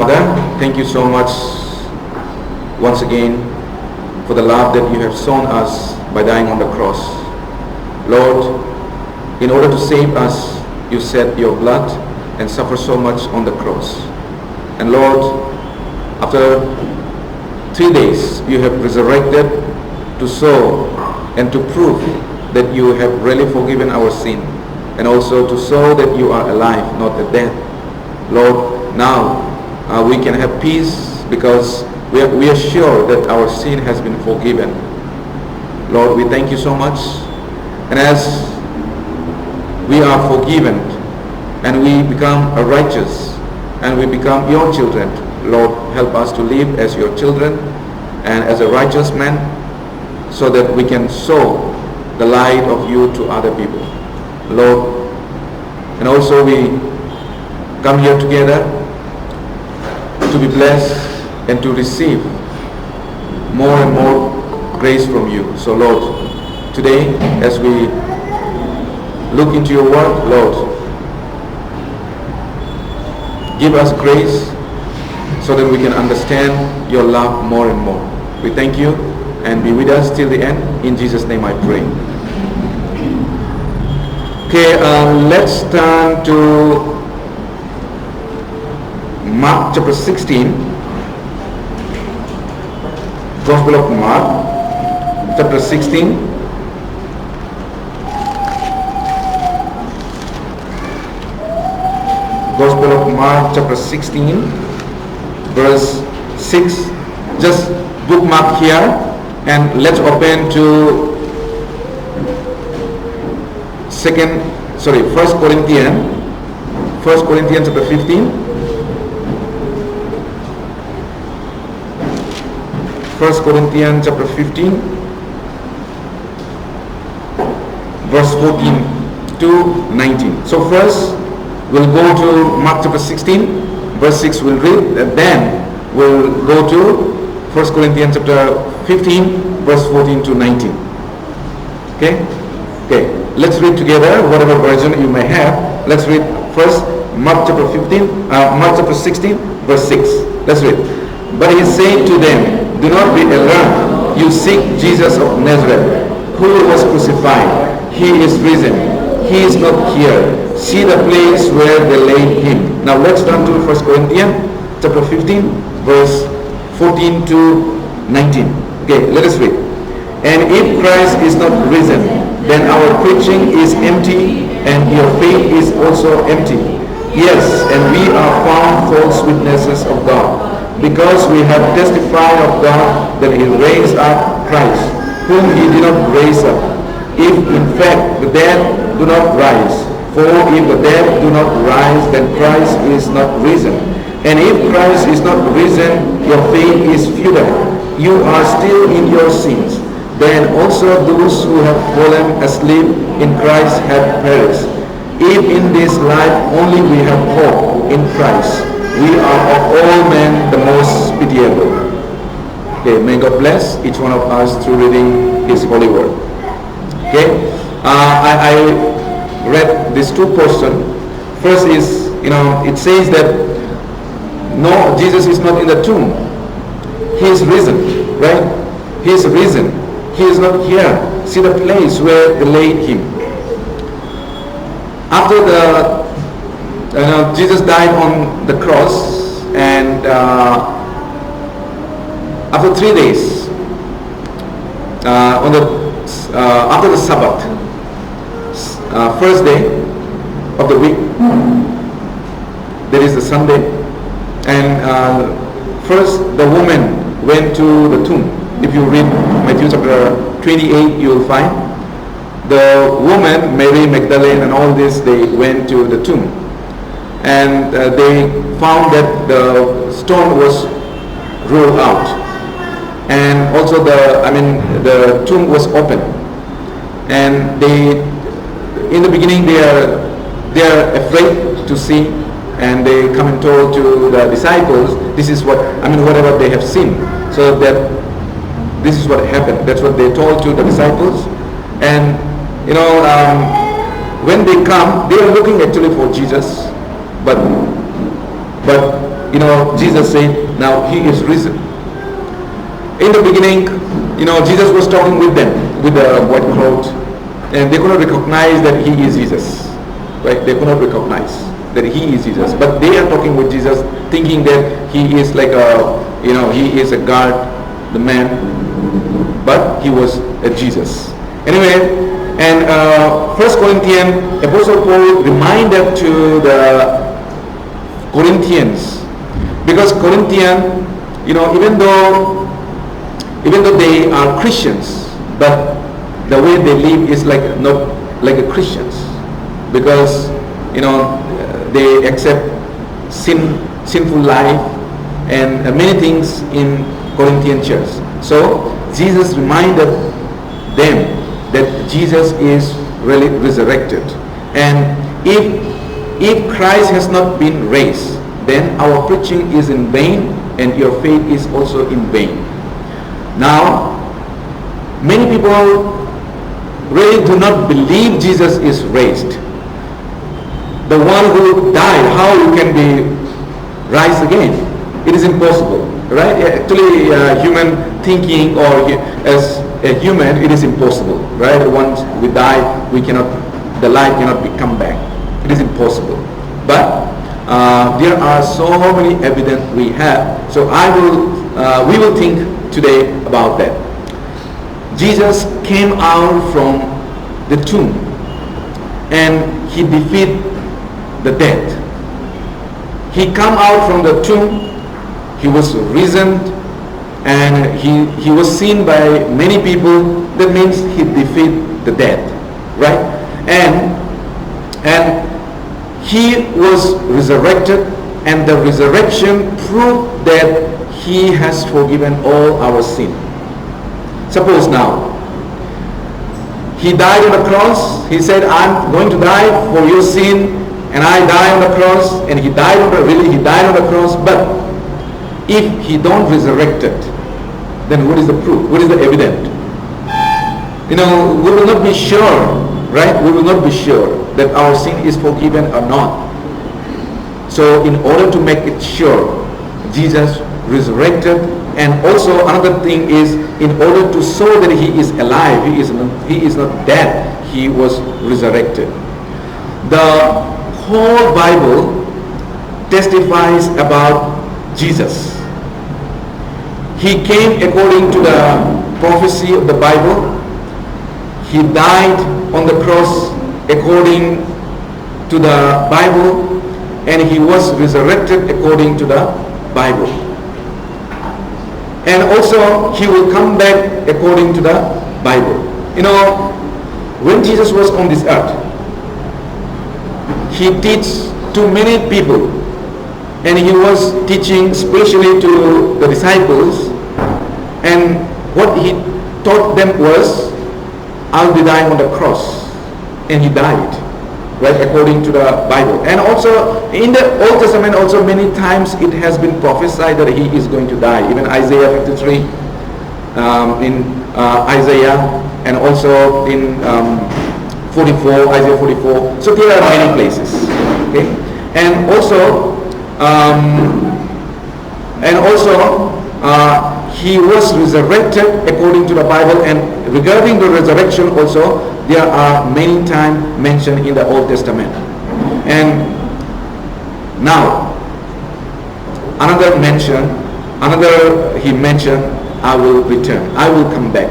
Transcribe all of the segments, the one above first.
Father, thank you so much once again for the love that you have shown us by dying on the cross. Lord, in order to save us, you shed your blood and suffer so much on the cross. And Lord, after 3 days, you have resurrected to show and to prove that you have really forgiven our sin, and also to show that you are alive, not dead. Lord, now we can have peace because we are sure that our sin has been forgiven. Lord, we thank you so much. And as we are forgiven and we become righteous and we become your children, Lord, help us to live as your children and as a righteous man, so that we can show the light of you to other people, Lord. And also we come here together to be blessed and to receive more and more grace from you. So Lord, today as we look into your word, Lord, give us grace so that we can understand your love more and more. We thank you, and be with us till the end. In Jesus' name I pray. Okay, let's turn to Mark chapter 16. Gospel of Mark chapter 16. Gospel of Mark chapter 16 verse 6. Just bookmark here and let's open to First Corinthians chapter 15. First Corinthians chapter 15 verse 14 to 19. So first we'll go to Mark chapter 16 verse 6 we'll read, and then we'll go to 1 Corinthians chapter 15 verse 14 to 19. Okay, let's read together whatever version you may have. Let's read first Mark chapter 16 verse 6. Let's read. But he said to them, do not be alarmed. You seek Jesus of Nazareth, who was crucified. He is risen. He is not here. See the place where they laid him. Now let's turn to 1 Corinthians chapter 15 verse 14 to 19. Okay, let us read. And if Christ is not risen, then our preaching is empty, and your faith is also empty. Yes, and we are found false witnesses of God, because we have testified of God that he raised up Christ, whom he did not raise up, if in fact the dead do not rise. For if the dead do not rise, then Christ is not risen. And if Christ is not risen, your faith is futile. You are still in your sins. Then also those who have fallen asleep in Christ have perished. If in this life only we have hope in Christ, we are of all men the most pitiable. Okay, may God bless each one of us through reading his holy word. Okay, I read these two portions. First is, it says that no, Jesus is not in the tomb. He is risen, right? He is risen. He is not here. See the place where they laid him. After Jesus died on the cross, and after 3 days, after the Sabbath, first day of the week, that is the Sunday, and first the woman went to the tomb. If you read Matthew chapter 28, you will find the woman, Mary Magdalene and all this, they went to the tomb, and they found that the stone was rolled out, and also the tomb was open, and in the beginning they are afraid to see, and they come and told to the disciples, this is whatever they have seen, so that this is what happened. That's what they told to the disciples. And when they come, they are looking actually for Jesus, but Jesus said, now he is risen. In the beginning, Jesus was talking with them with the white cloth, and they could not recognize that he is Jesus. Right? They could not recognize that he is Jesus. But they are talking with Jesus, thinking that he is like he is a God, the man, but he was a Jesus. Anyway, and 1 Corinthians, Apostle Paul reminded to the Corinthians, because Corinthian, even though they are Christians, but the way they live is not like a Christians, because they accept sinful life and many things in Corinthian church. So Jesus reminded them that Jesus is really resurrected, and if Christ has not been raised, then our preaching is in vain and your faith is also in vain. Now, many people really do not believe Jesus is raised. The one who died, how you can be rise again? It is impossible, right? Actually, human thinking, or as a human, it is impossible, right? Once we die, the life cannot come back. It is impossible. But there are so many evidence we have. So we will think today about that. Jesus came out from the tomb and he defeated the death. He come out from the tomb, he was risen, and he was seen by many people. That means he defeated the death, right? And he was resurrected, and the resurrection proved that he has forgiven all our sin. Suppose now, he died on the cross. He said, I'm going to die for your sin, and I die on the cross, and he died on the cross. But if he don't resurrected, then what is the proof? What is the evidence? We will not be sure, right? We will not be sure that our sin is forgiven or not. So in order to make it sure, Jesus resurrected. And also another thing is, in order to show that he is alive, he is not dead, he was resurrected. The whole Bible testifies about Jesus. He came according to the prophecy of the Bible. He died on the cross according to the Bible, and he was resurrected according to the Bible. And also he will come back according to the Bible. When Jesus was on this earth, he teach to many people, and he was teaching especially to the disciples, and what he taught them was, I'll be dying on the cross, and he died, right, according to the Bible. And also in the Old Testament, also many times it has been prophesied that he is going to die. Even Isaiah 53, in Isaiah, and also in 44, Isaiah 44. So there are many places. Okay, and also he was resurrected according to the Bible. And regarding the resurrection also, there are many times mentioned in the Old Testament. And now he mentioned, I will return, I will come back,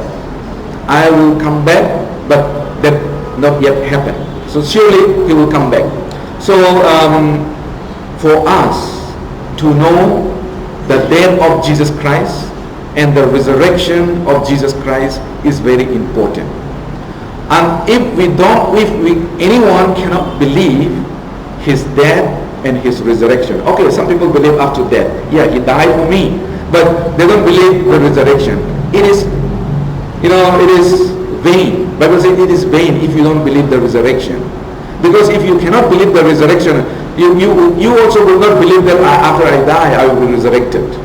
but that not yet happened. So surely he will come back. So for us to know the death of Jesus Christ and the resurrection of Jesus Christ is very important. And if anyone cannot believe his death and his resurrection. Okay, some people believe after death. Yeah, he died for me, but they don't believe the resurrection. It is vain. Bible says it is vain if you don't believe the resurrection. Because if you cannot believe the resurrection, you also will not believe that after I die I will be resurrected,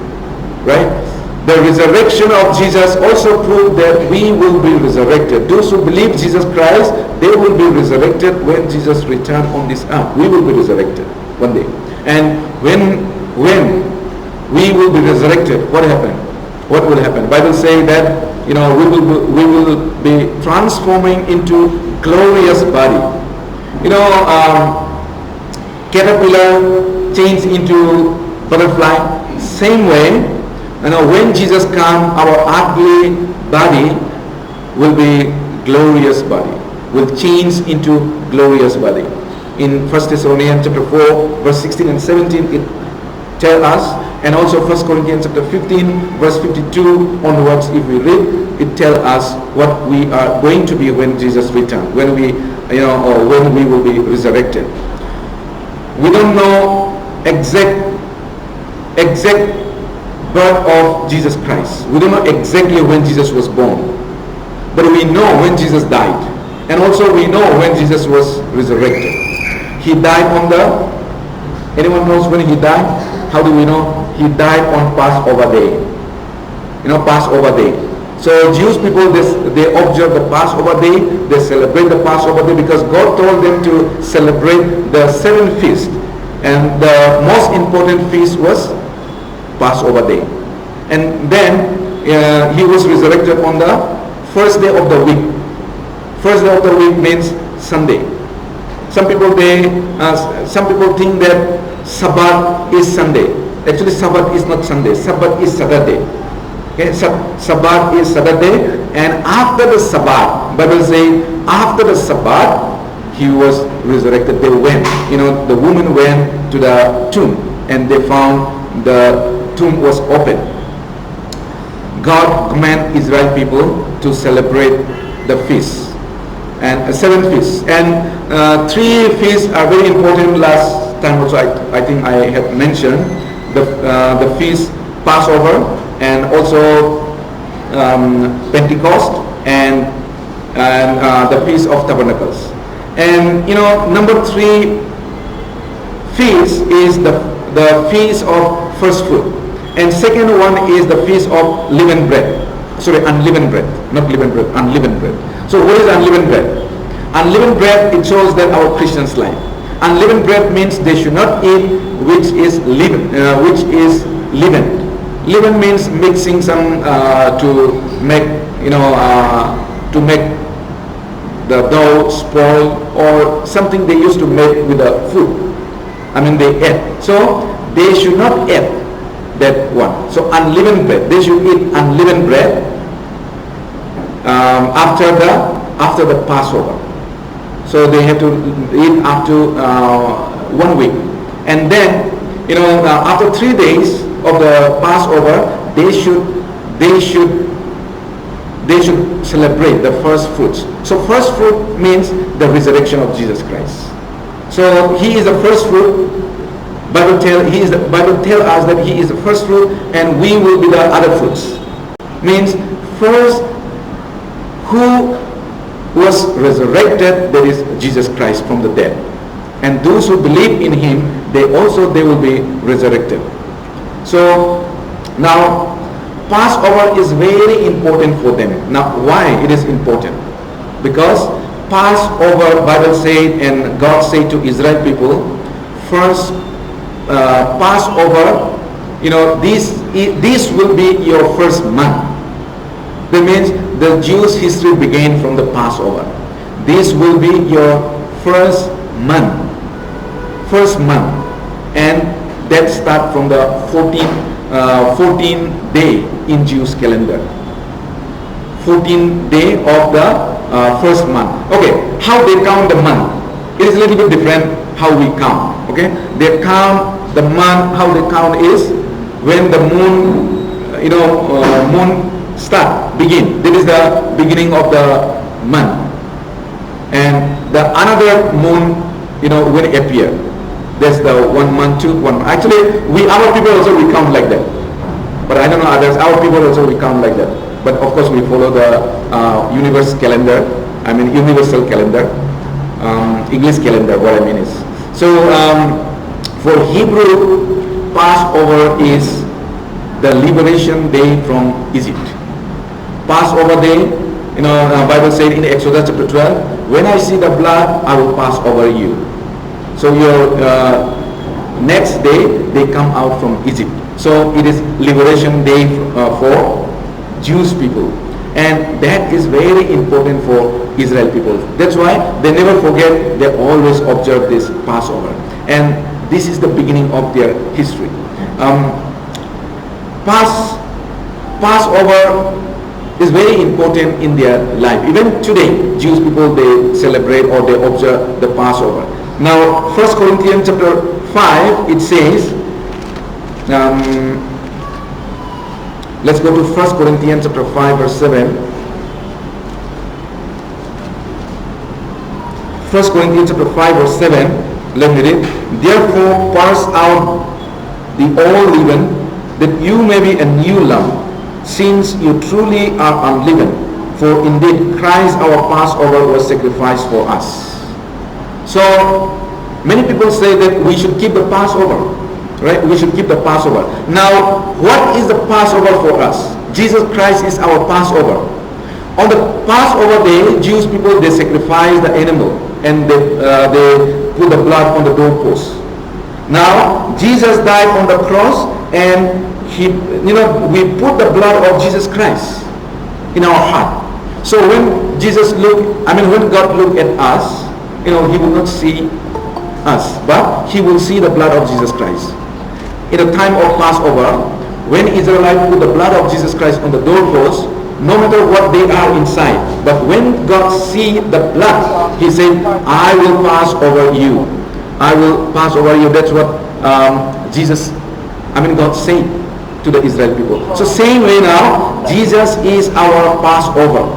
right? The resurrection of Jesus also proved that we will be resurrected. Those who believe Jesus Christ, they will be resurrected when Jesus returns on this earth. We will be resurrected one day. And when we will be resurrected, what happened? What will happen? Bible say that we will be transforming into glorious body. Caterpillar change into butterfly. Same way, when Jesus comes, our earthly body will be glorious body, will change into glorious body. In 1 Thessalonians chapter 4, verse 16 and 17, it tells us, and also 1 Corinthians chapter 15, verse 52 onwards, if we read, it tells us what we are going to be when Jesus returns, when we will be resurrected. We don't know exact birth of Jesus Christ. We don't know exactly when Jesus was born, but we know when Jesus died, and also we know when Jesus was resurrected. He died on anyone knows when he died? How do we know? He died on Passover day. Passover day. So Jewish people, they observe the Passover day, they celebrate the Passover day because God told them to celebrate the 7 feasts. And the most important feast was Passover day. And then he was resurrected on the first day of the week. First day of the week means Sunday. Some people think that Sabbath is Sunday. Actually, Sabbath is not Sunday. Sabbath is Saturday. Okay, Sabbath is Saturday, and after the Sabbath, Bible says after the Sabbath, he was resurrected. They went. The woman went to the tomb, and they found the tomb was open. God commanded Israel people to celebrate the feast. And 7 feasts, and 3 feasts are very important. Last time also I think I have mentioned the feast Passover, and also Pentecost, and the Feast of Tabernacles. And number 3 feast is the feast of first fruit, and second one is the feast of unleavened bread. Not leavened bread, unleavened bread. So what is unleavened bread? Unleavened bread, it shows that our Christian's life. Unleavened bread means they should not eat which is leavened. Leaven means mixing some to make the dough spoil, or something they used to make with the food. They ate. So they should not eat that one. So unleavened bread, they should eat unleavened bread after the Passover. So they have to eat up to 1 week, and then after 3 days of the Passover, they should celebrate the first fruits. So first fruit means the resurrection of Jesus Christ. So he is the first fruit. Bible tell us that he is the first fruit, and we will be the other fruits. Means first, who was resurrected, that is Jesus Christ from the dead, and those who believe in him, they will be resurrected. So now Passover is very important for them. Now why it is important? Because Passover, Bible said, and God said to Israel people, first Passover, this will be your first month. That means the Jewish history began from the Passover. This will be your first month, and that start from the 14th day in Jewish calendar. 14th day of the first month. Okay, how they count the month? It is a little bit different how we count. Okay, they count the month. How they count is when the moon, moon begin. That is the beginning of the month, and the another moon, when it appear. That's the 1 month, 2 1. Actually, our people also we count like that. But I don't know others. Our people also we count like that. But of course, we follow the universal calendar. Universal calendar, English calendar. What I mean is, so for Hebrew, Passover is the liberation day from Egypt. Passover day, Bible said in Exodus chapter 12, when I see the blood, I will pass over you. So your next day, they come out from Egypt. So it is Liberation Day for Jewish people. And that is very important for Israel people. That's why they never forget, they always observe this Passover. And this is the beginning of their history. Passover is very important in their life. Even today, Jewish people, they celebrate or they observe the Passover. Now, 1 Corinthians chapter 5, it says, let's go to 1 Corinthians chapter 5 verse 7. 1 Corinthians chapter 5 verse 7. Let me read. Therefore parse out the old leaven, that you may be a new lump, since you truly are unleavened. For indeed Christ our Passover was sacrificed for us. So many people say that we should keep the Passover. Right? We should keep the Passover. Now, what is the Passover for us? Jesus Christ is our Passover. On the Passover day, Jewish people, they sacrifice the animal and they put the blood on the doorpost. Now, Jesus died on the cross, and we put the blood of Jesus Christ in our heart. So when when God looked at us, He will not see us, but He will see the blood of Jesus Christ. In the time of Passover, when Israelites put the blood of Jesus Christ on the doorpost, no matter what they are inside, but when God see the blood, He said, I will pass over you. I will pass over you. That's what God said to the Israel people. So same way now, Jesus is our Passover.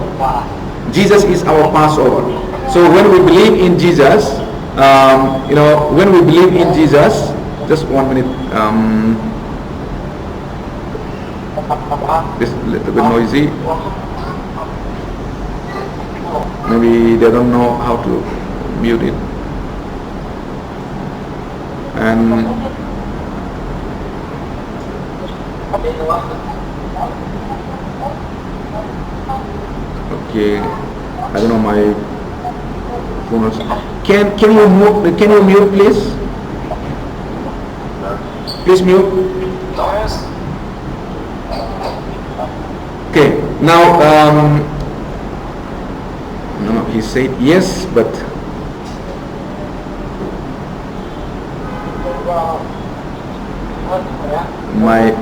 Jesus is our Passover. So when we believe in Jesus, when we believe in Jesus, just 1 minute. This a little bit noisy. Maybe they don't know how to mute it. And okay, I don't know my phone. Can you mute please? Please mute. Yes. Okay. Now, no, he said yes, but my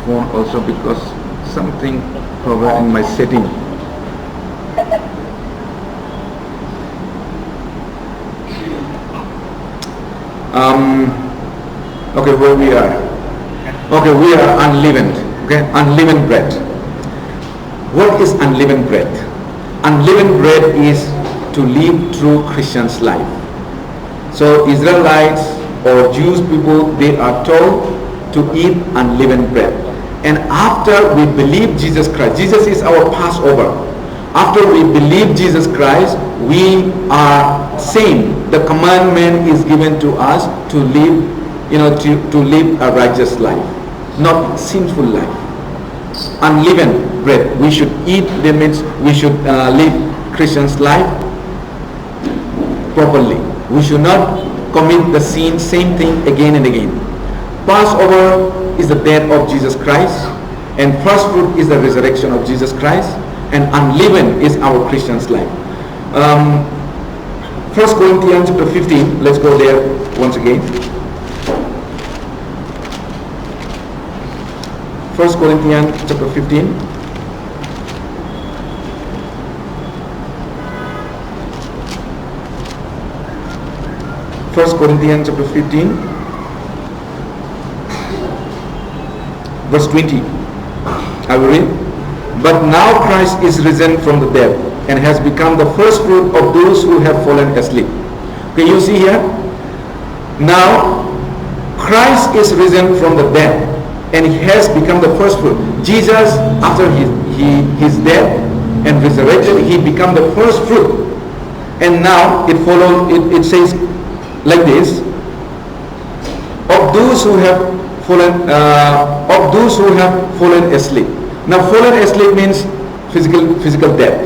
phone also, because something problem in my setting. Okay, where we are? Okay, we are unleavened. Okay, unleavened bread. What is unleavened bread? Unleavened bread is to live through Christian's life. So Israelites or Jewish people, they are told to eat unleavened bread. And after we believe Jesus Christ, Jesus is our Passover. After we believe Jesus Christ, we are saved. The commandment is given to us to live, to live a righteous life, not sinful life. Unleavened bread. We should eat. That means we should live Christian's life properly. We should not commit the same thing again and again. Passover is the death of Jesus Christ, and first fruit is the resurrection of Jesus Christ, and unleavened is our Christian's life. 1 Corinthians chapter 15, let's go there once again. 1 Corinthians chapter 15. First Corinthians chapter 15, verse 20. I will read. But now Christ is risen from the dead and has become the first fruit of those who have fallen asleep. Okay, you see here? Now Christ is risen from the dead and he has become the first fruit. Jesus, after his death and resurrected, he became the first fruit. And now it says like this: of those who have fallen asleep. Now fallen asleep means physical death.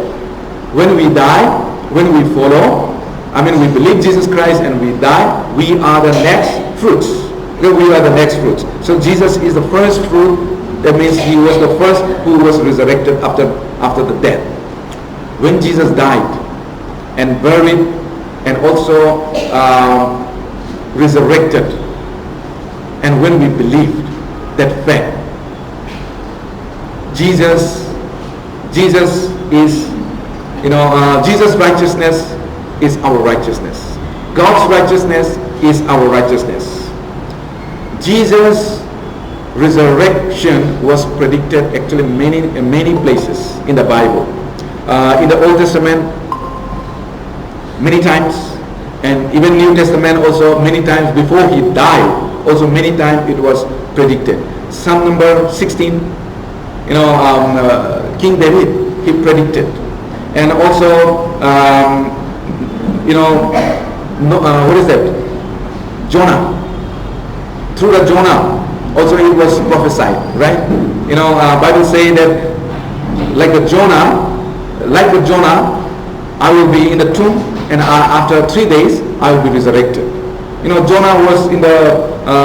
When we die, when we we believe Jesus Christ and we die, we are the next fruits. Because we are the next fruits. So Jesus is the first fruit. That means he was the first who was resurrected after the death. When Jesus died and buried and also resurrected, and when we believed that fact, Jesus is, Jesus' righteousness is our righteousness. God's righteousness is our righteousness. Jesus' resurrection was predicted actually in many places in the Bible. In the Old Testament, many times, and even New Testament also many times before he died, also many times it was predicted. Psalm number 16, King David, he predicted. And also, what is that? Jonah. Through the Jonah, also it was prophesied, right? Bible say that like the Jonah, I will be in the tomb, and after 3 days I will be resurrected. Jonah was in the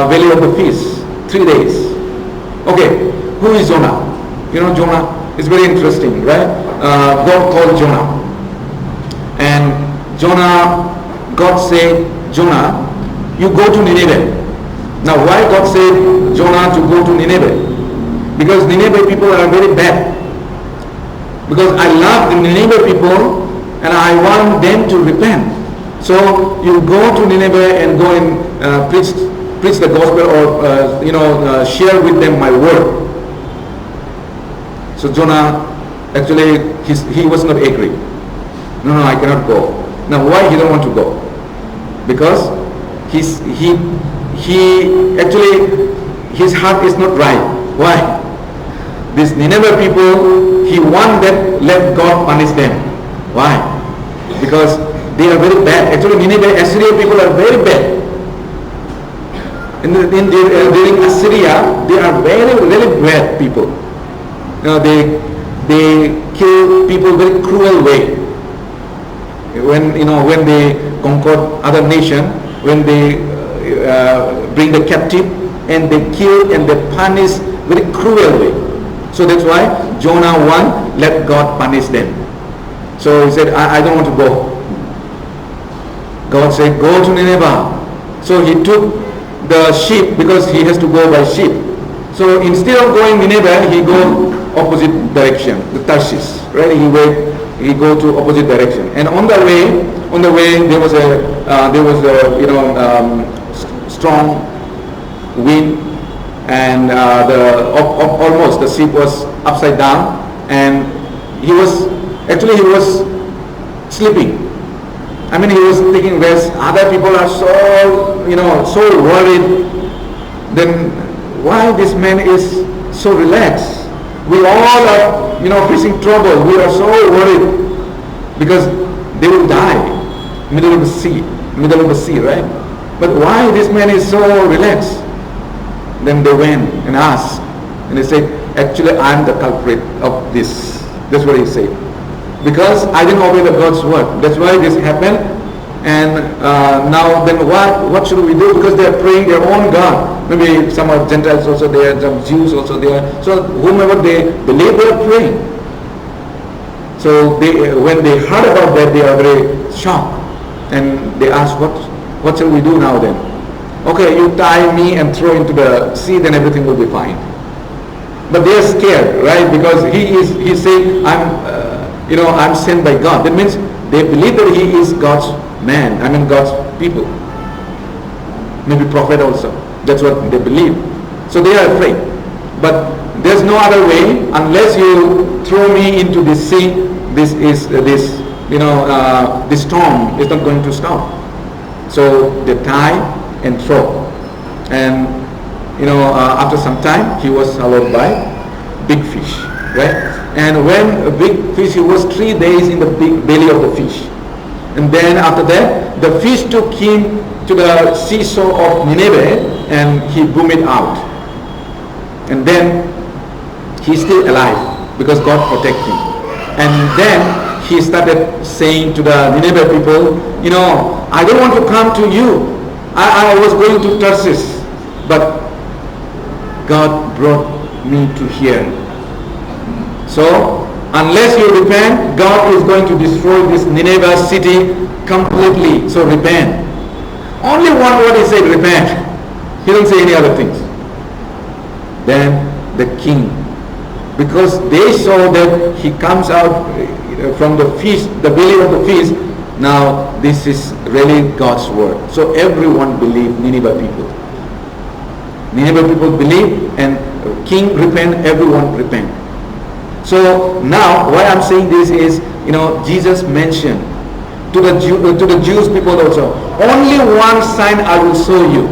belly of the fish 3 days. Okay, who is Jonah? Jonah is very interesting, right? God called Jonah, and Jonah, God said, Jonah, you go to Nineveh. Now why God said Jonah to go to Nineveh? Because Nineveh people are very bad. Because I love the Nineveh people and I want them to repent. So you go to Nineveh and go and preach the gospel, or share with them my word. So Jonah, actually he was not agree. No, I cannot go. Now why he don't want to go? Because his heart is not right. Why? These Nineveh people, he want that let God punish them. Why? Because they are very bad. Actually, Nineveh, Assyria people are very bad. During Assyria, they are very, very bad people. They kill people very cruel way. When they conquered other nation, when they bring the captive, and they kill and they punish very cruel way. So that's why Jonah let God punish them. So he said, I don't want to go. God said, go to Nineveh. So he took the ship, because he has to go by ship. So instead of going Nineveh, he go opposite direction, the Tarshish, right? He go to opposite direction. And on the way there was a strong wind, and almost the ship was upside down, and he was sleeping. He was taking rest. Other people are so worried. Then why this man is so relaxed? We all are facing trouble. We are so worried because they will die middle of the sea, right? But why this man is so relaxed? Then they went and asked, and they said, actually I'm the culprit of this. That's what he said. Because I didn't obey the God's word. That's why this happened. And now then what should we do? Because they are praying their own God. Maybe some are Gentiles also there, some Jews also there. So whomever they believe, they are praying. So when they heard about that, they are very shocked. And they asked, what shall we do now then? Okay, you tie me and throw into the sea, then everything will be fine. But they are scared, right? Because he's saying, I'm sent by God. That means they believe that he is God's man, God's people. Maybe prophet also. That's what they believe. So they are afraid. But there's no other way unless you throw me into the sea. This storm is not going to stop. So they tie and throw. And after some time, he was swallowed by big fish, right? And when a big fish, he was 3 days in the big belly of the fish. And then after that, the fish took him to the seashore of Nineveh and he boomed out. And then he's still alive because God protected him. And then he started saying to the Nineveh people, I don't want to come to you. I was going to Tarsus. but God brought me to here. So unless you repent, God is going to destroy this Nineveh city completely. So repent. Only one word he said, repent. He didn't say any other things. Then the king, because they saw that he comes out from the feast, the belly of the feast, now this is really God's word. So everyone believed, Nineveh people. Nineveh people believe, and king repent, everyone repent. So now why I'm saying this is, Jesus mentioned to the Jews people also, only one sign I will show you.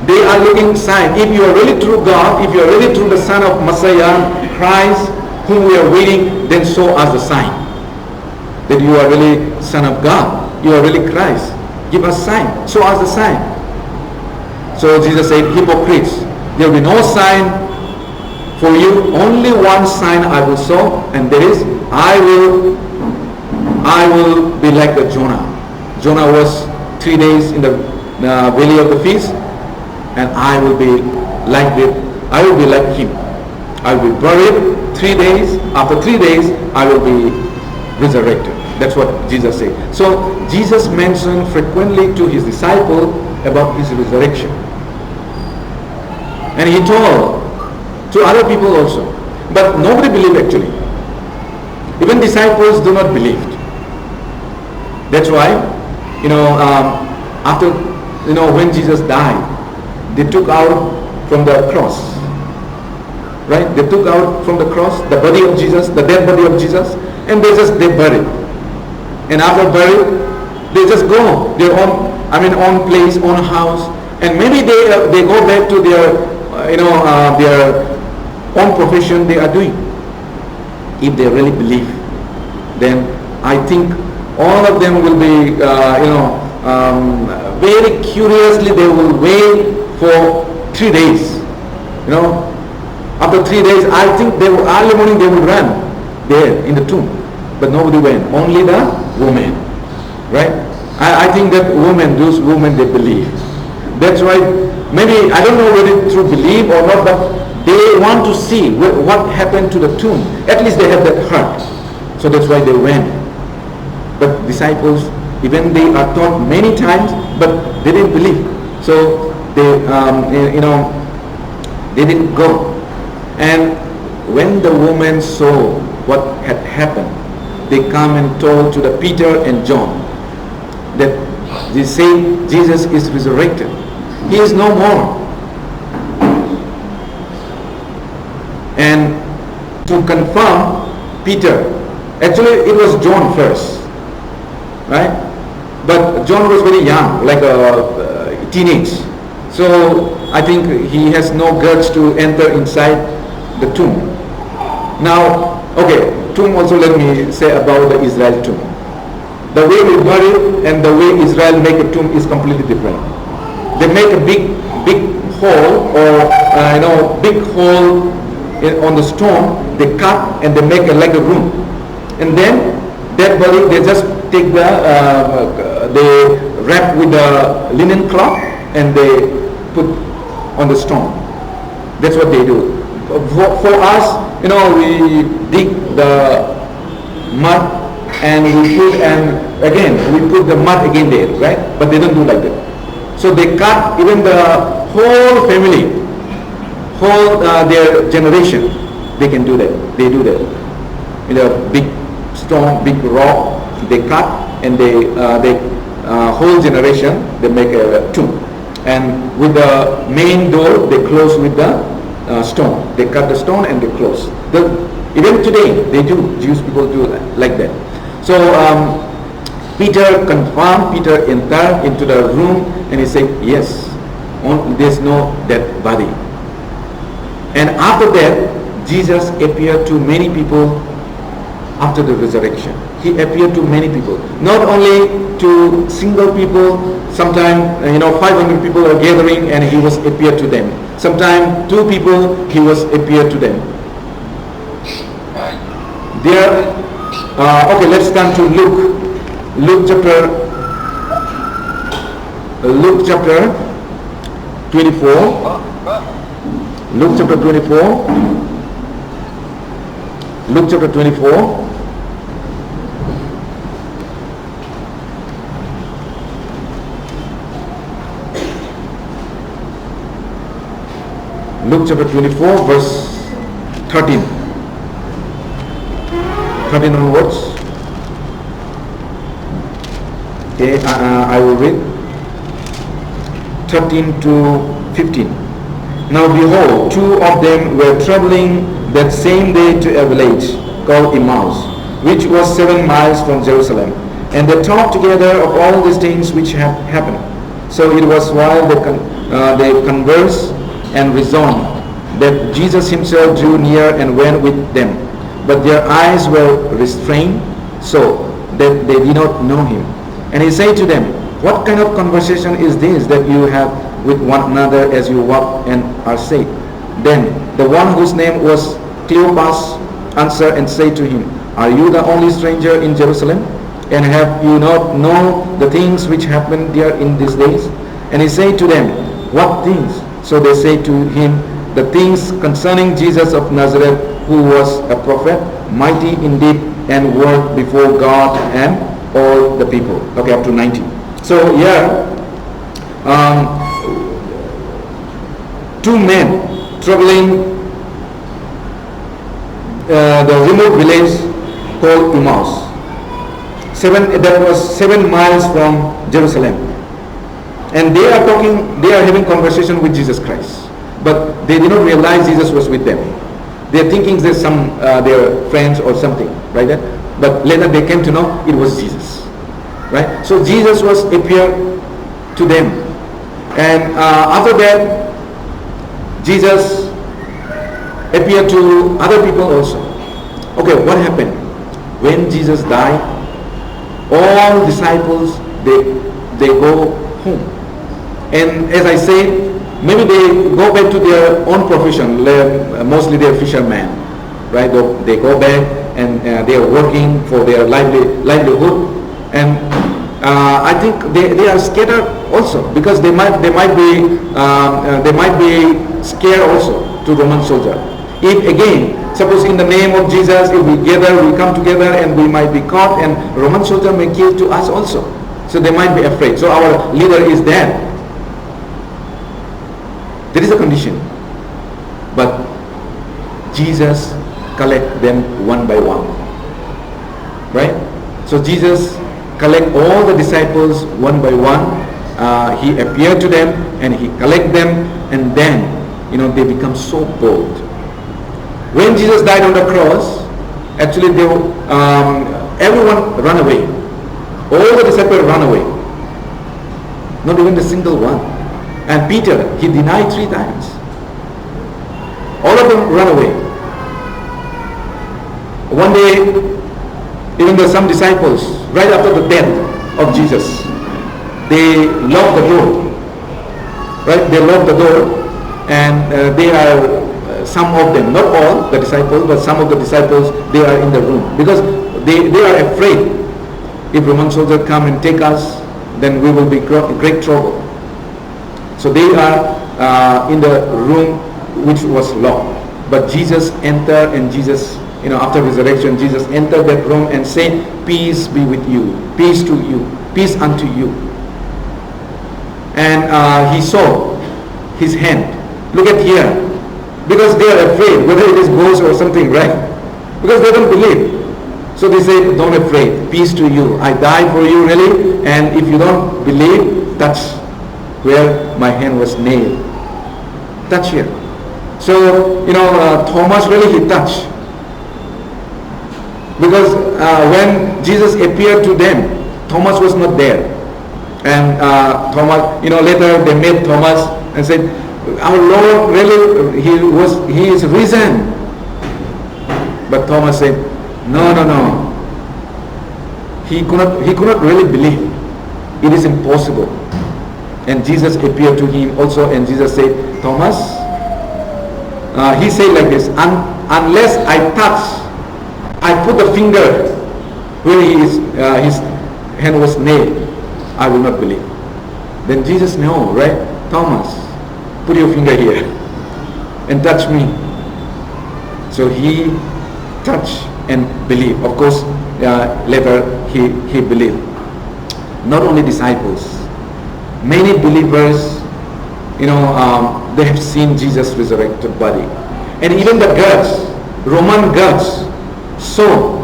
They are looking sign. If you are really true God, if you are really true the Son of Messiah, Christ, whom we are waiting, then show us the sign that you are really Son of God, you are really Christ. Give us sign, show us the sign. So Jesus said, hypocrites, there will be no sign for you, only one sign I will show, and that is I will be like the Jonah. Jonah was 3 days in the belly of the fish, and I will be like him. I will be buried 3 days. After 3 days, I will be resurrected. That's what Jesus said. So Jesus mentioned frequently to his disciples about his resurrection, and he told to other people also, but nobody believed actually. Even disciples do not believe. That's why, after, when Jesus died, they took out from the cross, right? They took out from the cross the body of Jesus, the dead body of Jesus, and they buried. And after buried, they just go their own place, own house, and maybe they go back to their their own profession they are doing. If they really believe, then I think all of them will be, very curiously they will wait for 3 days. After 3 days, I think early morning they will run there in the tomb, but nobody went. Only the woman, right? I think that those women, they believe. That's why maybe I don't know whether it's true believe or not, but they want to see what happened to the tomb. At least they have that heart. So that's why they went. But disciples, even they are taught many times, but they didn't believe. So they, they didn't go. And when the woman saw what had happened, they come and told to the Peter and John that they say Jesus is resurrected. He is no more. And to confirm, Peter, actually it was John first, right? But John was very young, like a teenage. So I think he has no guts to enter inside the tomb. Now, okay, tomb also, let me say about the Israel tomb. The way we bury and the way Israel make a tomb is completely different. They make a big hole, or big hole on the stone. They cut and they make like a room, and then that body they just take they wrap with the linen cloth and they put on the stone. That's what they do. For us, we dig the mud and we put the mud again there, right? But they don't do like that. So they cut even the whole family, their generation. They can do that. They do that. In a big stone, big rock, they cut and they whole generation they make a tomb. And with the main door, they close with the stone. They cut the stone and they close. Even today, they do. Jewish people do like that. So Peter confirmed. Peter entered into the room and he said, yes, there's no dead body. And after that, Jesus appeared to many people after the resurrection. He appeared to many people, not only to single people. Sometimes 500 people are gathering and he was appeared to them. Sometimes 2 people he was appeared to them. There, okay, let's turn to Luke. Luke chapter 24. Luke chapter 24. Luke chapter 24. Luke chapter 24 verse 13. 13 onwards. Okay, I will read 13 to 15. Now behold, two of them were traveling that same day to a village called Emmaus, which was 7 miles from Jerusalem. And they talked together of all these things which had happened. So it was while they conversed and reasoned that Jesus himself drew near and went with them. But their eyes were restrained, so that they did not know him. And he said to them, what kind of conversation is this that you have with one another as you walk and are said? Then the one whose name was Cleopas answered and said to him, are you the only stranger in Jerusalem? And have you not known the things which happened there in these days? And he said to them, what things? So they said to him, the things concerning Jesus of Nazareth, who was a prophet, mighty indeed, and worked before God and all the people. Okay, up to 19. So here, two men traveling the remote village called Emmaus. That was 7 miles from Jerusalem. And they are having conversation with Jesus Christ. But they did not realize Jesus was with them. They are thinking there's some their friends or something, right? But later they came to know it was Jesus, right? So Jesus was appeared to them, and after that, Jesus appeared to other people also. Okay, what happened when Jesus died? All disciples they go home, and as I said, maybe they go back to their own profession. Mostly they're fishermen, right? They go back and they are working for their livelihood, and I think they are scattered also, because they might be scared also to Roman soldier. If again, suppose in the name of Jesus, if we come together, and we might be caught, and Roman soldier may kill to us also. So they might be afraid. So our leader is dead. There is a condition, but Jesus collect them one by one, right? So Jesus collect all the disciples one by one. He appeared to them and he collect them, and then they become so bold. When Jesus died on the cross, actually everyone ran away. All the disciples ran away. Not even a single one. And Peter, he denied 3 times. All of them ran away. One day, even some disciples, right after the death of Jesus, they locked the door. Right? They locked the door, and they are, some of them, not all the disciples, but some of the disciples, they are in the room. Because they are afraid. If Roman soldiers come and take us, then we will be in great trouble. So they are in the room which was locked. But Jesus entered, and Jesus, after resurrection, Jesus entered that room and said, peace be with you, peace to you, peace unto you. And he saw his hand. Look at here. Because they are afraid, whether it is ghost or something, right? Because they don't believe. So they say, don't be afraid, peace to you. I died for you, really. And if you don't believe, touch where my hand was nailed. Touch here. So, Thomas really, he touched. Because when Jesus appeared to them, Thomas was not there. And Thomas, later they met Thomas and said, our Lord really, he is risen. But Thomas said, no. He could not really believe. It is impossible. And Jesus appeared to him also, and Jesus said, Thomas, he said like this, unless I touch, I put the finger where his hand was nailed, I will not believe. Then Jesus knew, right? Thomas, put your finger here and touch me. So he touched and believed. Of course, later he believed. Not only disciples, many believers, they have seen Jesus' resurrected body. And even the guards, Roman guards, saw.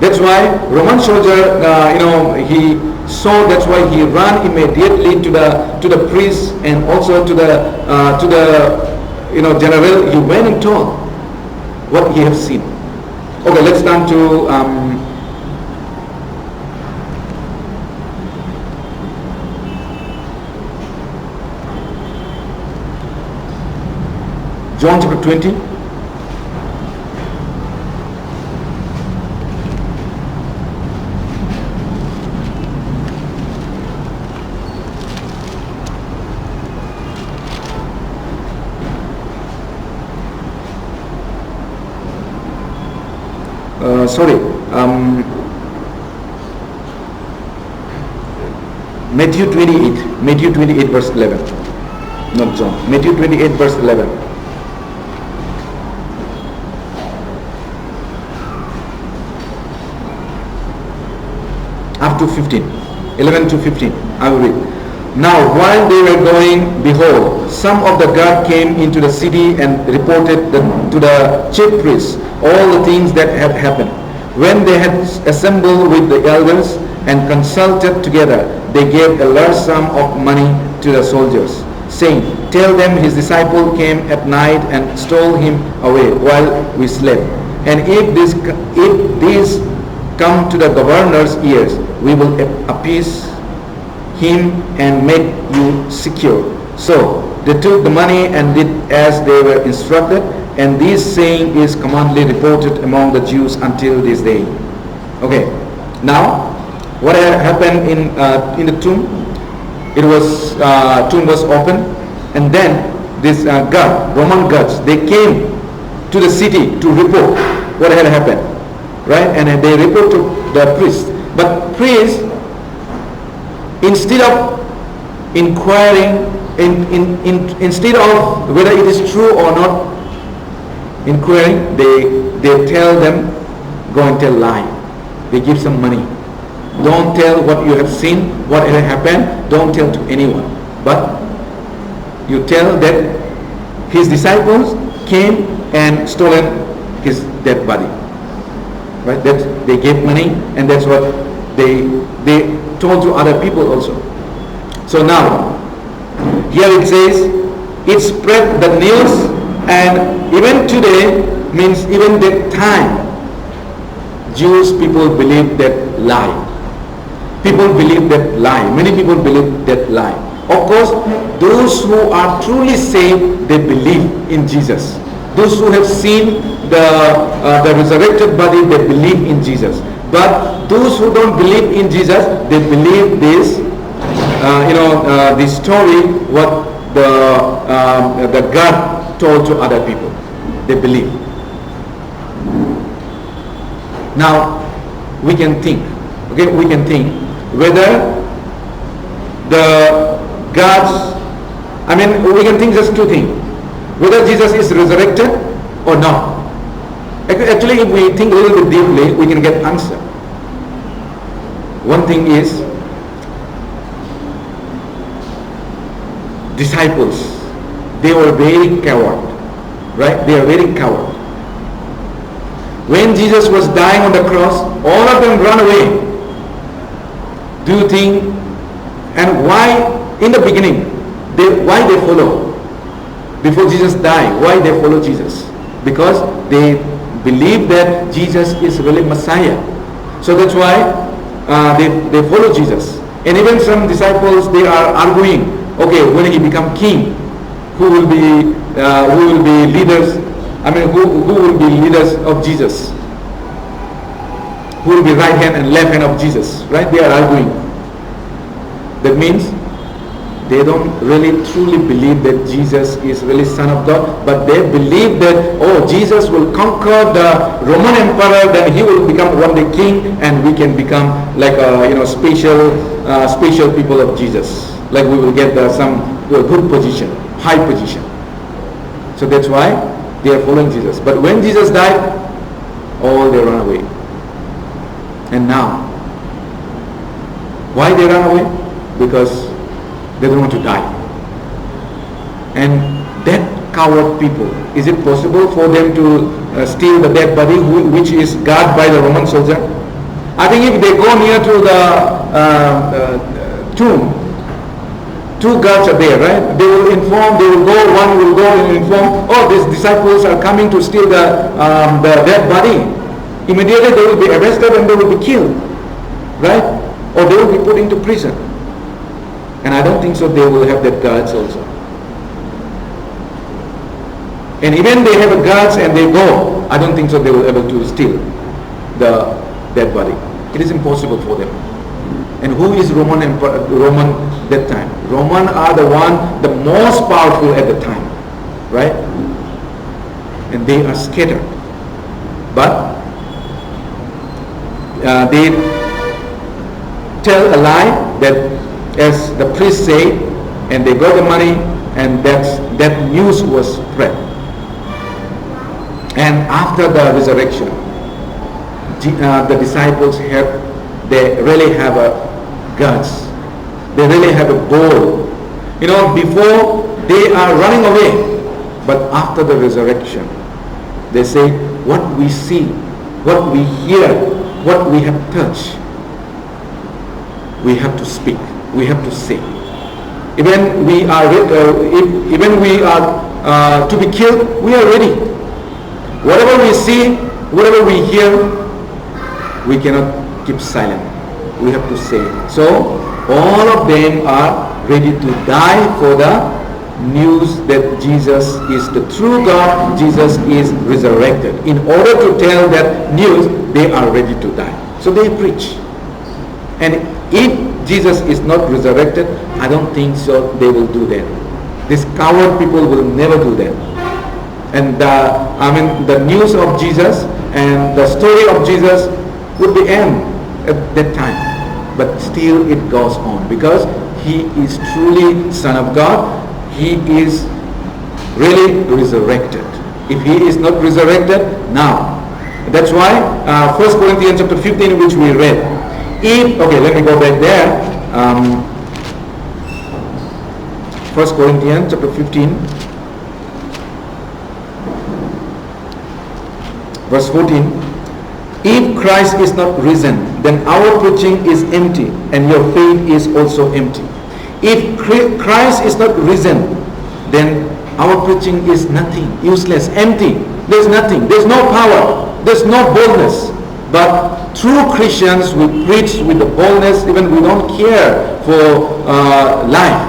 That's why Roman soldier, he saw. That's why he ran immediately to the priest and also to the general. He went and told what he has seen. Okay, let's turn to John chapter 20. Matthew 28 verse 11. Not John. Matthew 28 verse 11. Up to 15. 11 to 15. I will read. Now while they were going, behold, some of the guard came into the city and reported to the chief priests all the things that had happened. When they had assembled with the elders and consulted together, they gave a large sum of money to the soldiers, saying, tell them his disciple came at night and stole him away while we slept. And if these come to the governor's ears, we will appease him and make you secure. So they took the money and did as they were instructed, and this saying is commonly reported among the Jews until this day. Okay, now what happened in the tomb? It was tomb was open, and then this Roman guards, they came to the city to report what had happened, right? And they report to the priest. But priest, instead of inquiring, instead of whether it is true or not, inquiring, they tell them, go and tell lie. They give some money. Don't tell what you have seen, what had happened. Don't tell to anyone. But you tell that his disciples came and stolen his dead body. Right? That they gave money, and that's what they told to other people also. So now, here it says, it spread the news, and even today, means even that time, Jewish people believe that lie. People believe that lie. Many people believe that lie. Of course, those who are truly saved, they believe in Jesus. Those who have seen the resurrected body, they believe in Jesus. But those who don't believe in Jesus, they believe this, this story, what the God told to other people. They believe. Now, we can think, whether the gods, we can think just two things. Whether Jesus is resurrected or not. Actually, if we think a little bit deeply, we can get answer. One thing is, disciples, they were very coward, right? They are very coward. When Jesus was dying on the cross, all of them ran away. Do you think, and why in the beginning, why they follow? Before Jesus died, why they follow Jesus? Because they believe that Jesus is really Messiah. So that's why they follow Jesus. And even some disciples, they are arguing, okay, when he become king, who will be leaders? Who will be leaders of Jesus? Who will be right hand and left hand of Jesus? Right? They are arguing. That means they don't really truly believe that Jesus is really Son of God, but they believe that, Jesus will conquer the Roman Emperor, then he will become one day king, and we can become like special people of Jesus. Like we will get some good position, high position. So that's why they are following Jesus. But when Jesus died, all they run away. And now, why they run away? Because they don't want to die. And that coward people, is it possible for them to steal the dead body which is guarded by the Roman soldier? I think if they go near to the tomb, two guards are there, right? They will inform, one will go and inform, oh, these disciples are coming to steal the dead body. Immediately they will be arrested and they will be killed, right? Or they will be put into prison. And I don't think so they will have that guards also. And even they have a guards and they go, I don't think so they will be able to steal the dead body. It is impossible for them. And who is Roman that time? Roman are the most powerful at the time, right? And they are scattered. But they tell a lie that, as the priests say, and they got the money, and that news was spread. And after the resurrection, the disciples they really have a guts. They really have a goal. Before they are running away, but after the resurrection, they say, what we see, what we hear, what we have touched, we have to speak, we have to say. Even we are to be killed, we are ready. Whatever we see, whatever we hear, we cannot keep silent. We have to say. So all of them are ready to die for the news that Jesus is the true God, Jesus is resurrected. In order to tell that news, they are ready to die. So they preach. And if Jesus is not resurrected, I don't think so they will do that. These coward people will never do that. And the news of Jesus and the story of Jesus would be end at that time. But still it goes on, because he is truly Son of God. He is really resurrected. If he is not resurrected now, that's why 1 Corinthians chapter 15, which we read. Let me go back there. 1 Corinthians chapter 15, verse 14. If Christ is not risen, then our preaching is empty, and your faith is also empty. If Christ is not risen, then our preaching is nothing, useless, empty. There's nothing. There's no power. There's no boldness. But true Christians, we preach with the boldness, even we don't care for life,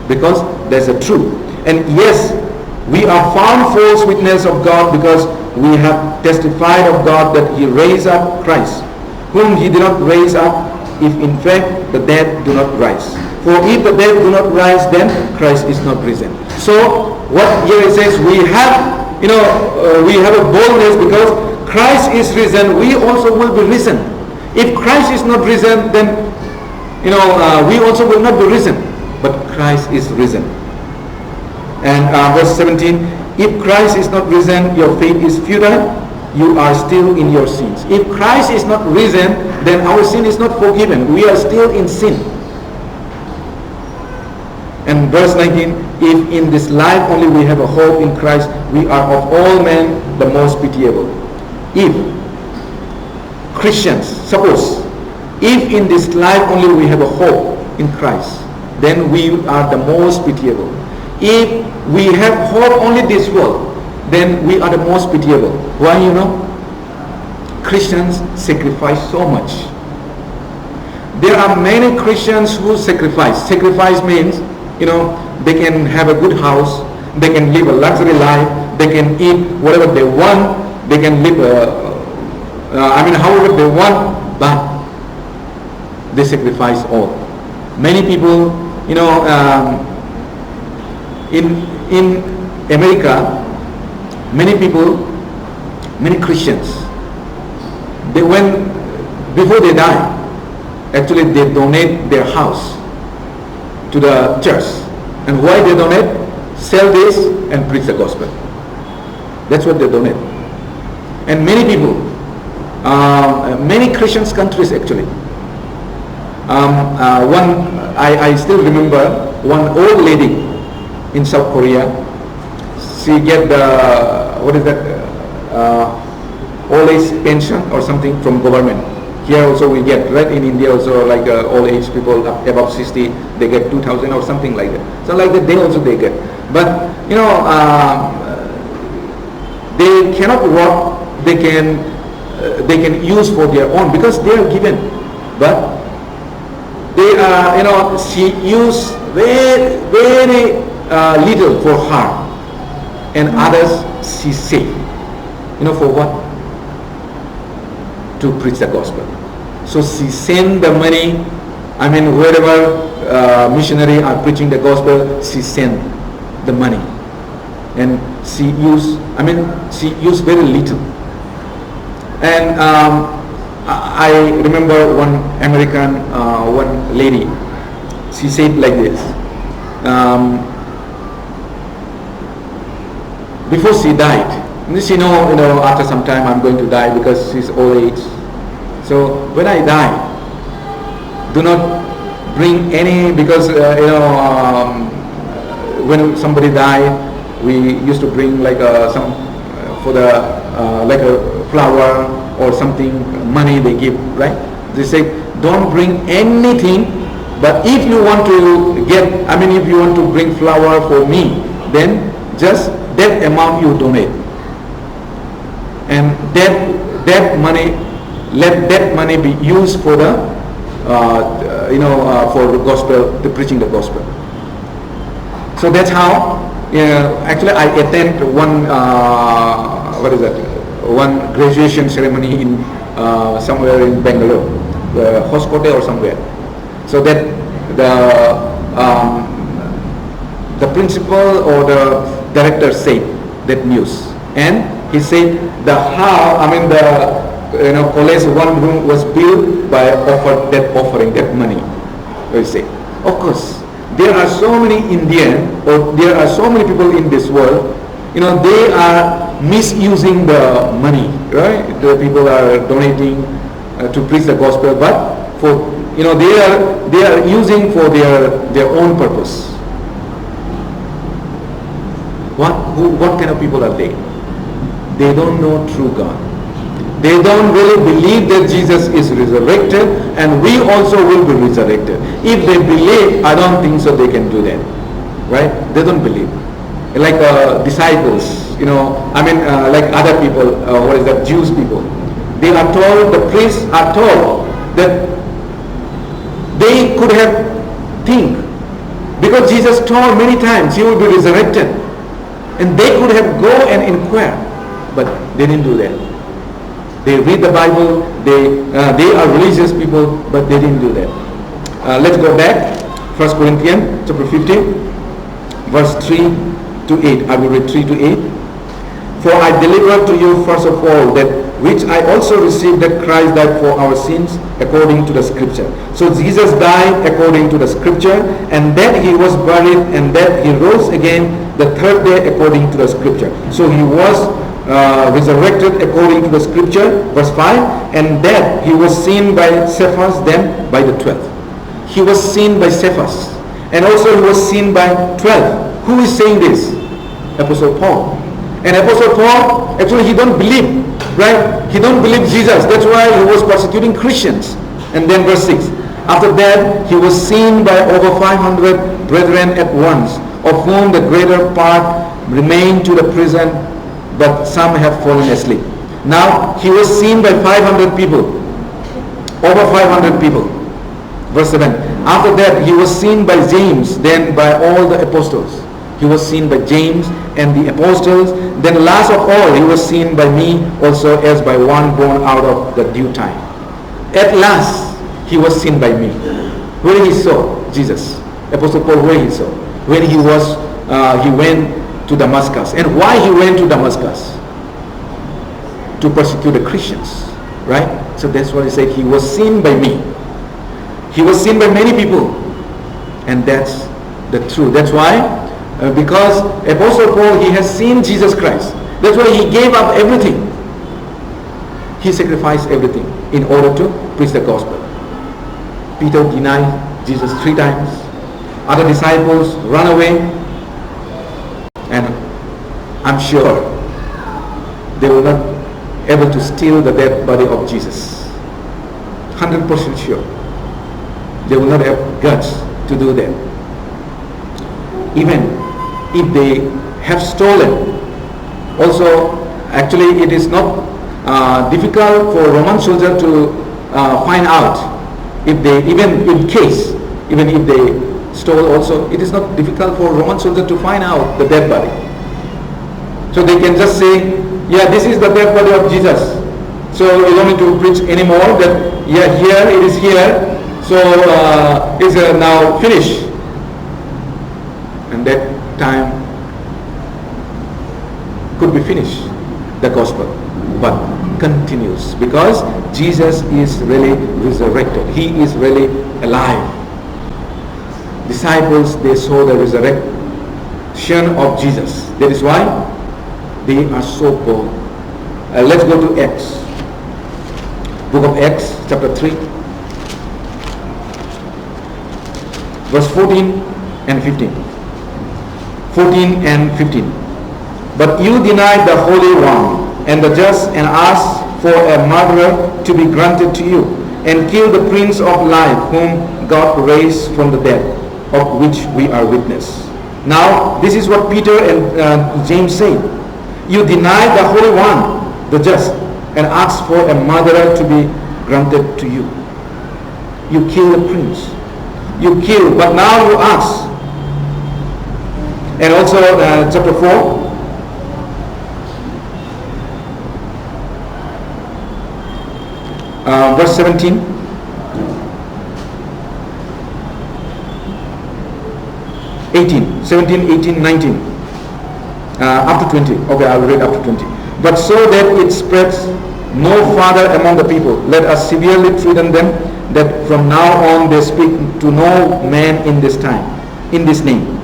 because there's a truth. And yes, we are found false witness of God, because we have testified of God that he raised up Christ, whom he did not raise up, if in fact the dead do not rise. For if the dead do not rise, then Christ is not risen. So what here it says, we have a boldness, because Christ is risen, we also will be risen. If Christ is not risen, then we also will not be risen. But Christ is risen. And verse 17, if Christ is not risen, your faith is futile, you are still in your sins. If Christ is not risen, then our sin is not forgiven. We are still in sin. And verse 19, if in this life only we have a hope in Christ, we are of all men the most pitiable. If Christians, suppose, if in this life only we have a hope in Christ, then we are the most pitiable. If we have hope only this world, then we are the most pitiable. Why? Christians sacrifice so much. There are many Christians who sacrifice. Sacrifice means, they can have a good house, they can live a luxury life, they can eat whatever they want, they can live however they want, but they sacrifice all. Many people, in America, many Christians, before they die, actually they donate their house to the church. And why they donate? sell this and preach the gospel. That's what they donate. And many people, many Christian countries actually. I still remember one old lady in South Korea. She get the, what is that, old age pension or something from government. Here also we get, right? In India also, like old age people above 60, they get 2,000 or something like that. So like that, they get. But you know, they cannot work. They can use for their own because they are given. But they are, you know, she used very little for her, and others she saved. You know, for what? To preach the gospel. So she sent the money. I mean, wherever missionary are preaching the gospel, she sent the money, and she used. I mean, she used very little. And I remember one American, one lady. She said like this. Before she died, she know, after some time I'm going to die because she's old age. So when I die, do not bring any, because when somebody died, we used to bring like some for the like a flower or something, money they give, right? They say don't bring anything, but if you want to get, I mean, if you want to bring flower for me, then just that amount you donate, and that money, let that money be used for the for the gospel, the preaching the gospel. So that's how actually I attend one one graduation ceremony in somewhere in Bangalore, Hoskote or somewhere. So that the principal or the director said that news, and he said the college one room was built by offering that money. He said, of course, there are so many Indian, or there are so many people in this world, they are misusing the money, right? The people are donating to preach the gospel, but for they are using for their own purpose. What kind of people are they? They don't know true God. They don't really believe that Jesus is resurrected, and we also will be resurrected. If they believe, I don't think so they can do that, right? They don't believe. Like disciples, like other people, Jews people. They are told, the priests are told that they could have think, because Jesus told many times he will be resurrected, and they could have go and inquire, but they didn't do that. They read the Bible, they are religious people, but they didn't do that. Let's go back, 1 Corinthians chapter 15, verse 3 to 8. I will read 3 to 8. For I delivered to you first of all that which I also received, that Christ died for our sins according to the scripture. So Jesus died according to the scripture, and that he was buried, and that he rose again the third day according to the scripture. So he was resurrected according to the scripture, verse 5, and that he was seen by Cephas, then by the 12. He was seen by Cephas, and also he was seen by 12. Who is saying this? Apostle Paul. And Apostle Paul, actually he don't believe, right? He don't believe Jesus. That's why he was persecuting Christians. And then verse 6. After that, he was seen by over 500 brethren at once, of whom the greater part remain to the present, but some have fallen asleep. Now, he was seen by 500 people, over 500 people. Verse 7. After that, he was seen by James, then by all the apostles. He was seen by James and the apostles. Then last of all, he was seen by me also, as by one born out of the due time. At last, he was seen by me. Where he saw Jesus? Apostle Paul, where he saw? When he went to Damascus. And why he went to Damascus? To persecute the Christians, right? So that's what he said. He was seen by me. He was seen by many people. And that's the truth. That's why Because Apostle Paul, he has seen Jesus Christ. That's why he gave up everything. He sacrificed everything in order to preach the gospel. Peter denied Jesus 3 times. Other disciples run away. And I'm sure they were not able to steal the dead body of Jesus. 100% sure. They will not have guts to do that. Even if they have stolen, also actually it is not difficult for Roman soldier to find out if they, even if they stole also, it is not difficult for Roman soldier to find out the dead body. So they can just say, yeah, this is the dead body of Jesus. So you don't need to preach anymore that, yeah, here it is here. So it's now finished. And that time could be finished, the gospel. But continues because Jesus is really resurrected. He is really alive. Disciples, they saw the resurrection of Jesus. That is why they are so bold. Let's go to Acts. Book of Acts, chapter 3. Verse 14 and 15. 14 and 15. But you denied the Holy One and the just, and asked for a murderer to be granted to you, and killed the Prince of Life, whom God raised from the dead, of which we are witness. Now, this is what Peter and James said. You denied the Holy One, the just, and asked for a murderer to be granted to you. You killed the Prince. You killed, but now you ask. And also chapter 4. Verse 17. 18, 17, 18, 19. Up to 20. Okay, I will read up to 20. But so that it spreads no farther among the people, let us severely threaten them, that from now on they speak to no man in this time, in this name.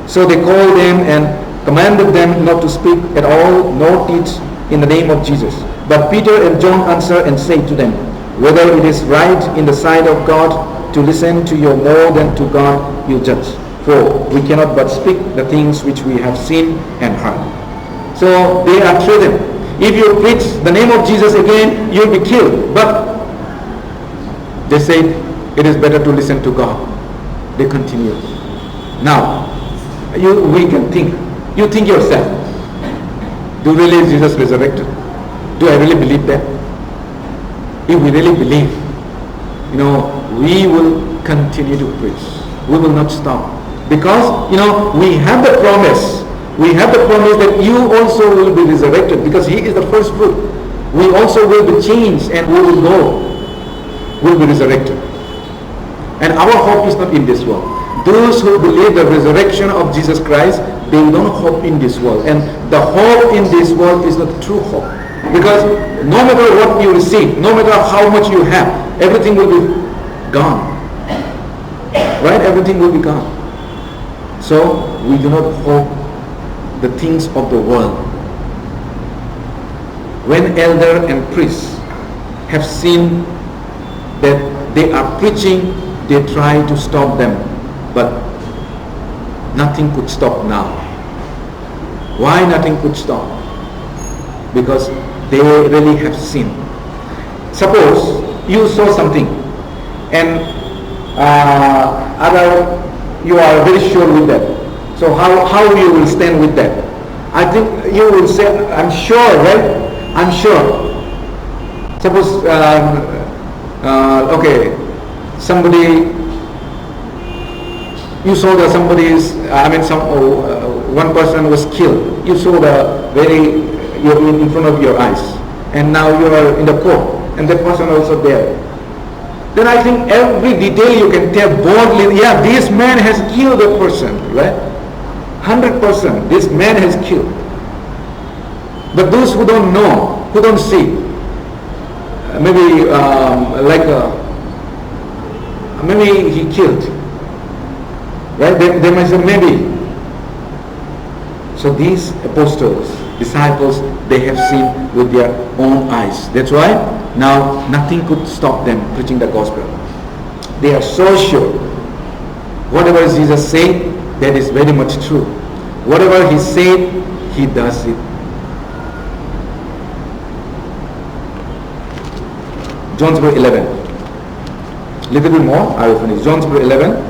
So they called them and commanded them not to speak at all, nor teach in the name of Jesus. But Peter and John answered and said to them, whether it is right in the sight of God to listen to you more than to God you judge. For we cannot but speak the things which we have seen and heard. So they are threatened. If you preach the name of Jesus again, you'll be killed. But they said, it is better to listen to God. They continue. Now, we can think. You think yourself. Do really Jesus resurrected? Do I really believe that? If we really believe, we will continue to preach. We will not stop. Because, we have the promise. We have the promise that you also will be resurrected, because He is the first fruit. We also will be changed and we will go. Will be resurrected. And our hope is not in this world. Those who believe the resurrection of Jesus Christ, they don't hope in this world. And the hope in this world is not true hope. Because no matter what you receive, no matter how much you have, everything will be gone. Right? Everything will be gone. So we do not hope the things of the world. When elder and priests have seen that they are preaching, they try to stop them, but nothing could stop now. Why nothing could stop? Because they really have seen. Suppose you saw something and you are very sure with that. So how you will stand with that? I think you will say, I'm sure, right? I'm sure. Suppose, okay, somebody, you saw that one person was killed. You saw you're in front of your eyes. And now you are in the court. And that person also there. Then I think every detail you can tell boldly, yeah, this man has killed a person, right? 100%, this man has killed. But those who don't know, who don't see, maybe maybe he killed, right? They might say maybe. So these apostles, disciples, they have seen with their own eyes. That's why now nothing could stop them preaching the gospel. They are so sure. Whatever Jesus said, that is very much true. Whatever he said, he does it. John chapter 11. Little bit more, I will finish. John chapter 11.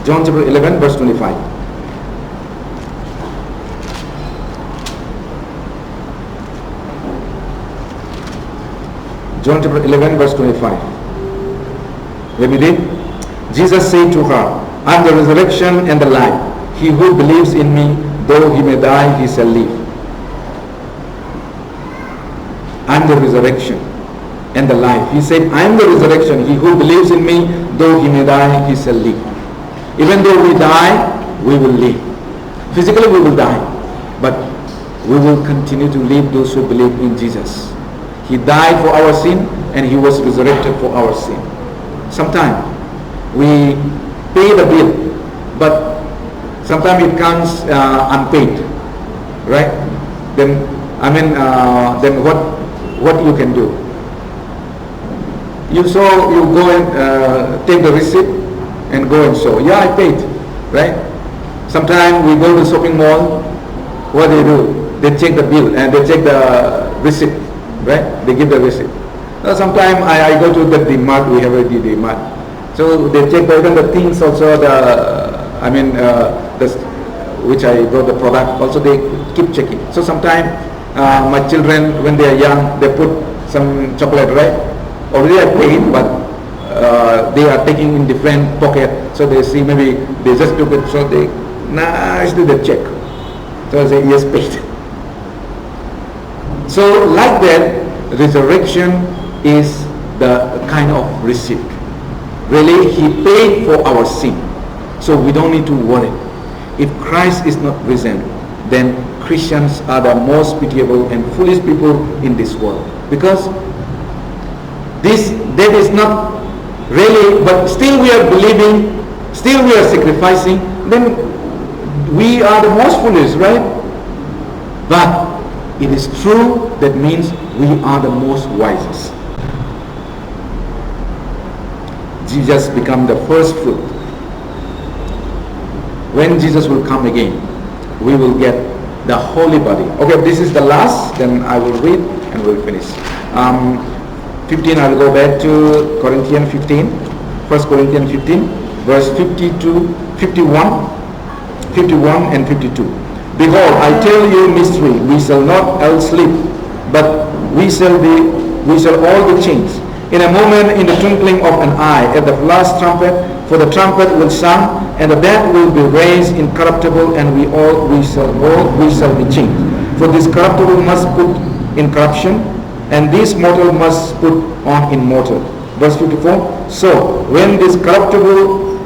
John chapter 11 verse 25. John chapter 11 verse 25. Let me read. Jesus said to her, I am the resurrection and the life. He who believes in me, though he may die, he shall live. I am the resurrection and the life. He said, I am the resurrection. He who believes in me, though he may die, he shall live. Even though we die, we will live. Physically we will die, but we will continue to live, those who believe in Jesus. He died for our sin and he was resurrected for our sin. Sometimes we pay the bill, but sometimes it comes unpaid, right? Then then what you can do? You go and take the receipt and go and show. Yeah, I paid, right? Sometimes we go to the shopping mall. What do? They check the bill and they check the receipt, right? They give the receipt. Sometimes I go to the DMart. We have a DMart, so they check even the things also. Which I brought the product. Also they keep checking. So sometimes my children, when they are young, they put some chocolate, right? Already I paid, but they are taking in different pocket. So they see maybe they just took it. So they nicely they check. So I say yes, paid. So like that, resurrection is the kind of receipt. Really, he paid for our sin, so we don't need to worry. If Christ is not risen, then Christians are the most pitiable and foolish people in this world, because that is not really, but still we are believing, still we are sacrificing, then we are the most foolish, right? But it is true, that means we are the most wisest. Jesus become the first fruit. When Jesus will come again, we will get the holy body. Okay, this is the last, then I will read and we'll finish. 15, I will go back to Corinthians 15, 1 Corinthians 15, verse 52, 51 and 52. Behold, I tell you mystery, we shall not all sleep, but we shall all be changed. In a moment, in the twinkling of an eye, at the last trumpet, for the trumpet will sound, and the dead will be raised incorruptible, and we shall be changed. For this corruptible must put in corruption, and this mortal must put on immortal. Verse 54. So when this corruptible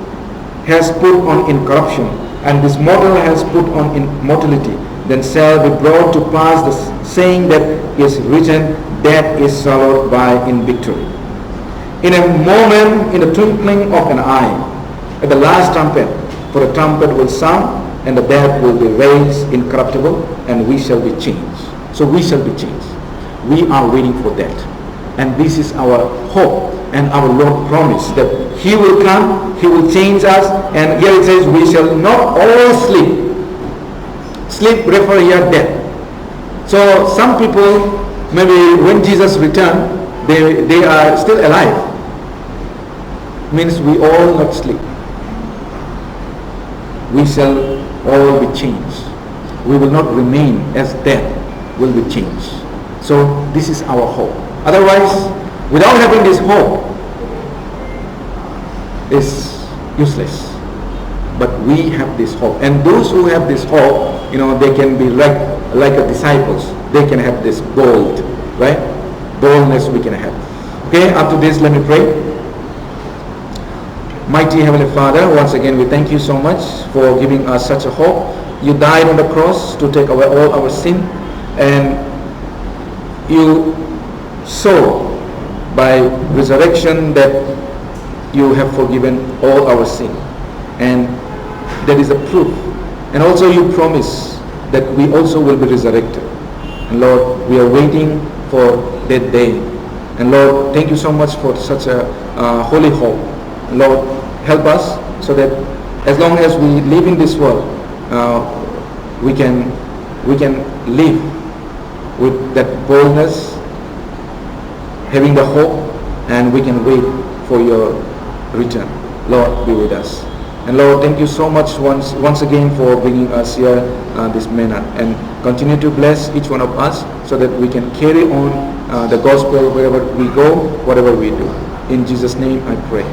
has put on incorruption, and this mortal has put on immortality, then shall be brought to pass the saying that is written, death is swallowed by in victory. In a moment, in the twinkling of an eye, at the last trumpet, for the trumpet will sound, and the dead will be raised incorruptible, and we shall be changed. So we shall be changed. We are waiting for that. And this is our hope, and our Lord promised that He will come, He will change us, and here it says, we shall not all sleep. Sleep refer here death. So some people, maybe when Jesus returned, they are still alive. Means we all not sleep. We shall all be changed. We will not remain as dead, will be changed. So this is our hope. Otherwise, without having this hope, is useless. But we have this hope, and those who have this hope, they can be like a disciples. They can have this bold, right? Boldness we can have. Okay, after this, let me pray. Mighty Heavenly Father, once again we thank you so much for giving us such a hope. You died on the cross to take away all our sin, And you saw by resurrection that you have forgiven all our sin, and that is a proof. And also you promise that we also will be resurrected. And Lord, we are waiting for that day. And Lord, thank you so much for such a holy hope. Lord, help us so that as long as we live in this world, we can live with that boldness, having the hope, and we can wait for your return. Lord, be with us. And Lord, thank you so much once again for bringing us here this manner, and continue to bless each one of us so that we can carry on the gospel wherever we go, whatever we do. In Jesus' name I pray.